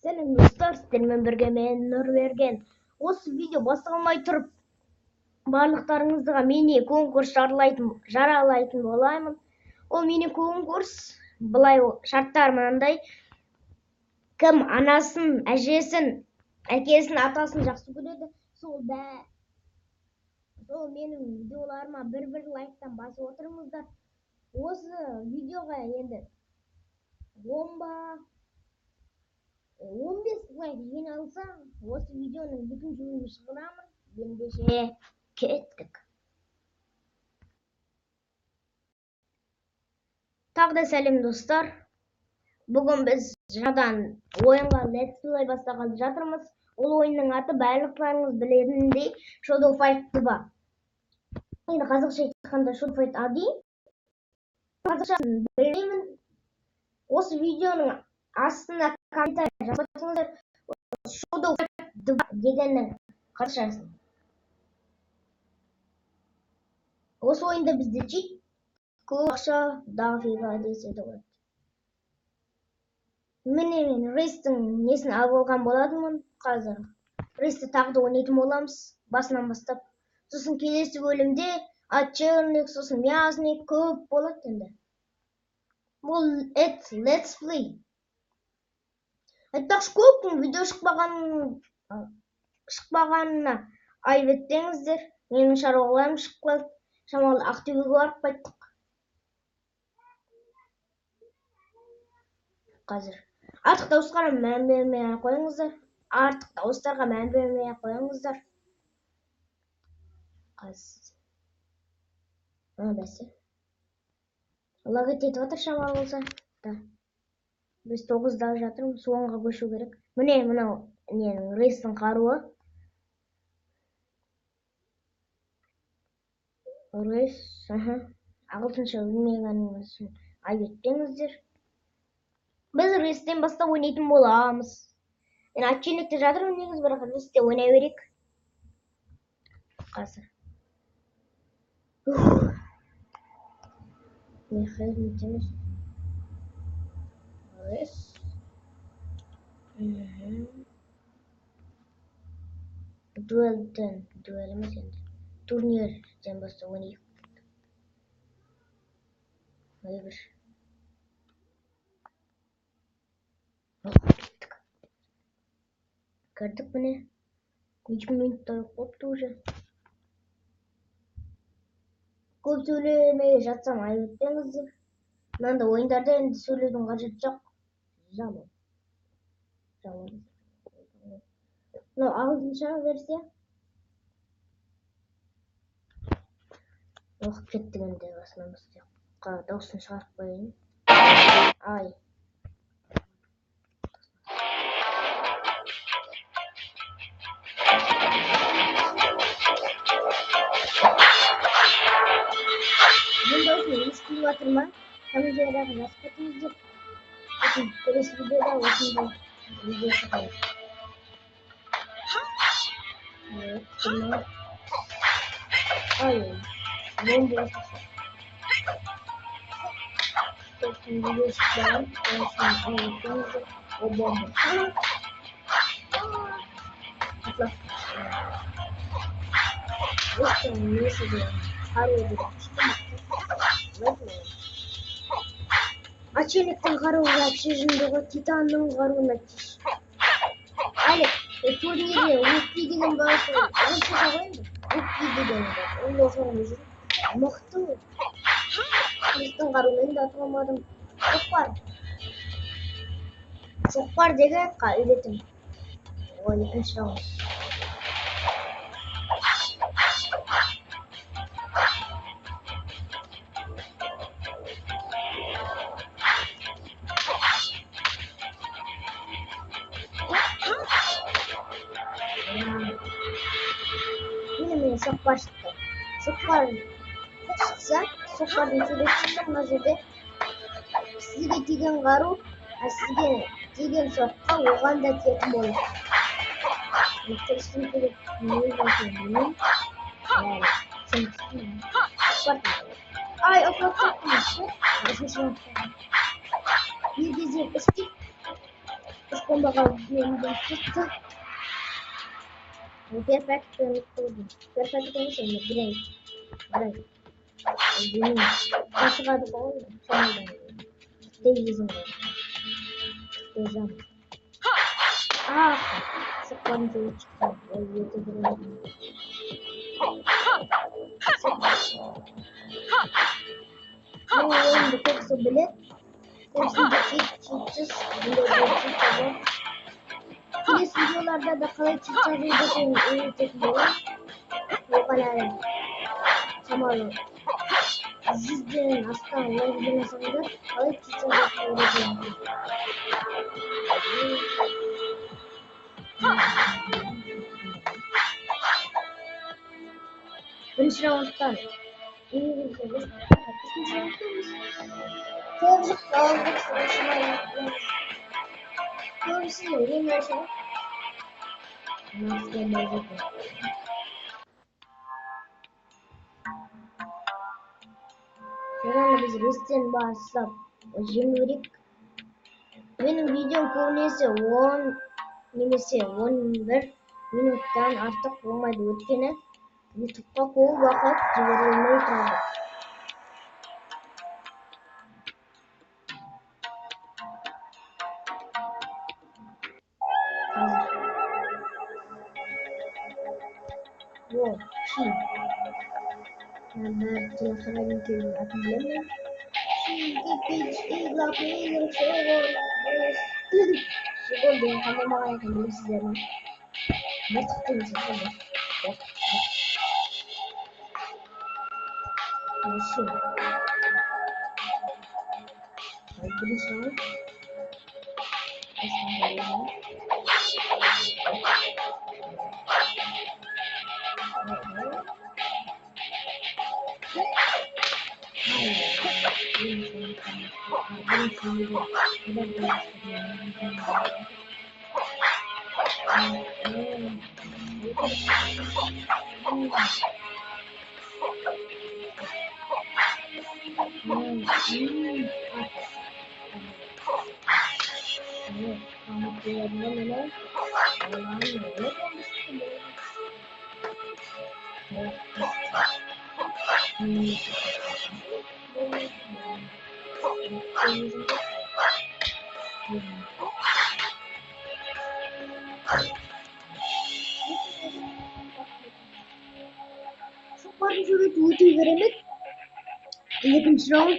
Сәлем достар, сіздермен бірге мен Нұрберген. Осы видео басталмай тұрып, барлықтарыңызға мини конкурс жариялайтын болаймын. Ол мини конкурс былай шарттар мынандай. Кім анасын, әжесін, әкесін, атасын жақсы көреді, сол менің видеоларыма бір лайктан басып отырыңыздар. Осы видеоға енді 15 лайк жиналса, осы видеоның екінші бөлімін шығарамын. Ендеше кеттік. Тағы да сәлем достар. Бүгін біз жаңадан ойынға Let's Play бастағалы жатырмыз. Ол ойынның аты барлықтарыңыз білетіндей Shadow Fight 2. Енді қазақша айтқанда Shadow Fight 1. Қазақшасын білмеймін. Осы видеоның астына комментарий жазыңыздар. Shadow Fight 2 дегеннің қазақшасын. Осы ойында бізде чит, көп ақша, дофига десе де болады. Міне мен рейстің несін алып алған болатынмын қазір. Рейсті тағы да ойнайтын боламыз басынан бастап. Сосын келесі бөлімде отчельник, сосын мязник көп болады енді. Бұл Let's Play. Айтпақшы көптің видео шықпағанына айып етпеңіздер. Менің шаруаларым шығып қалды. Шамалы Ақтөбеге барып қайттық. Қазір артық дауыстарға мән бермей қойыңыздар. Бәсе. Лаг етіп жатыр шамалы болса. Біз 9-да жатырмыз, соңға көшу керек. Міне мынау рейстің қаруы. Рейс, ағылшынша білмегеніңіз үшін айып етпеңіздер. Біз рейстен бастап ойнайтын боламыз. Мен отчельникте жатырмын негізі, бірақ рейсте ойнай берейік. Қазір. Не қызметіміз? Рейс. Дуэліміз енді. Турнирден бастап ойнайық. Ойбір. Кірдік міне. 2 минутта қопты уже. Көп сөйлемей жатсам айып етпеңіздер. Мынандай ойындарда енді сөйлеудің қажеті жоқ. Жаман. Мынау ағылшынша версия. Оқып кеттік енді басынан бастап. Дауысын шығарып қояйын. Ай. Мен дауысын естіліп жатыр ма? Комментарияға жазып кетіңіздер. Келесі видеода осындай видео шығарайық. Ай. Бомба жасасын. Сосын видео шығарайын. О бомба. Осының несі де қаруы деген күшті ма? Отчельниктің қаруы вообще жынды ғой, Титанның қаруына тиіс. Әлі турнирде өтпей деген бағасы ұрыншы қойынды. Өтпей деген бар. Ол жоғында жүр. Мықты ғой. Қылыстың қаруын да атылмадым. Шоқпар деген үйретім. Ол екінші раунд. Міне шоқпар шықты. Шоқпар шықса, шоқпардың сурет шықты мына жерде. Сізге тиген қару, сізге тиген соққа оған да тиетін болады. Мектепшін керек не Ай, оплат соқтыңыз. Үшінші раунд. Bir кезде үштік Bakın bakalım benim çıktı. Perfect koydum. Perfect konuşayım mı? Direkt. Benim kaşı kadar koydum. Sonra değilizim. Değilizim. Sıkıntı çıktı. Bu oyunda çok sabırlı. Hepsinde cheatsiz. Kilis videolarda da kalay cheatsiz videosunu öğretiyorum. Bu kadar. Tamam. Sizlerin aslanlar bilmeseniz kalay cheatsiz öğretiyorum. Birinci rounddan iyi bir seviye. İkinci roundda çocuk aldık savaşına yaptık. Görürsün vereyim her şey. Nasıl gelecek? Şöyle biz Rusya'nın başlap. Jimrik. Benim videom konusu 10 немесе 11 минуттан артық болмайды өйткені ютубқа көп уақыт жіберілмей тұрады. Во, чи. Бәрі телефонмен келген атын білемін. Шигол деген қандай маған екен білесіздер ме? Бәтік деген секілді. Ши. Бірінші раунд. Çok şöyle tuğutuyu veremek. İkinci round.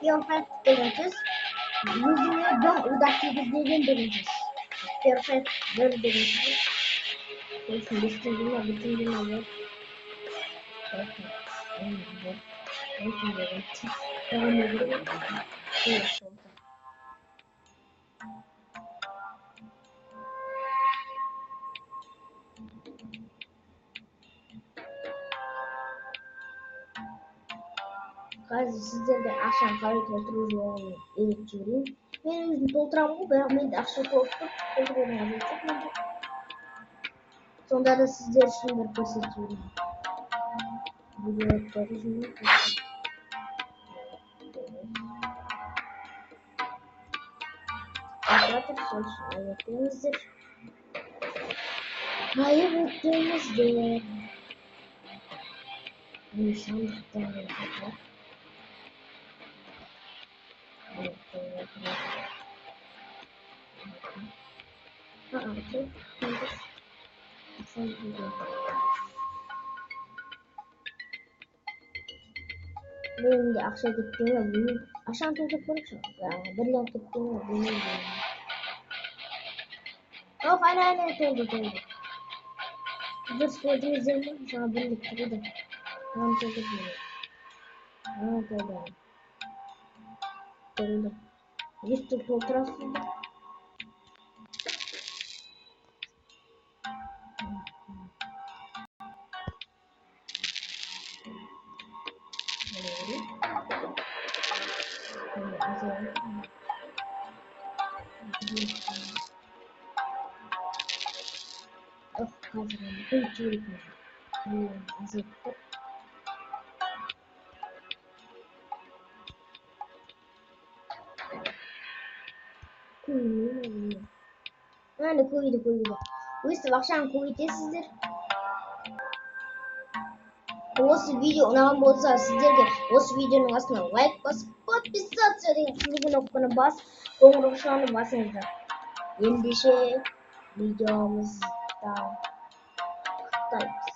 Perfect döneceğiz. Yüzüne dön udaklıklarından döneceğiz. Perfect döneceğiz. Kesin bütün dünya yok. Perfect. Kesin döneceğiz. Devam edelim. Evet. Қазір сіздерге ақшаны қалай толтыру жолын үйретіп жіберейін. Мен өзім толтырамын ғой, бірақ менде ақша толып тұр. Толтыруға қажет жоқ менде. Сонда да сіздер үшін бір көрсетіп жіберейін. Видеоны көріп жүрмін. Жатыр, сол үшін аяп өтіңіздер. Аяп өтіңіздер. Мен сандықтан өтіп. Benim de akşam gittiğimde bunu aşağı tutup konuşuyorum. Yani birden gittiğimde bunu diyorum. Yok aynen oldu. Bir sporcu izledim sana birlikte dedim. Ben çok üzüldüm. Evet öyle. Koyuldu. 100 tur толтырасыздар. Mana koydu. Өстіп ақшаны көбейтесіздер. Осы видео ұнаған болса, сіздерге осы видеоның астына лайк басып, подписаться деген қызыл кнопканы басып, қоңыраушаны басыңыздар. Ендеше видеомыздан құттықтаймыз.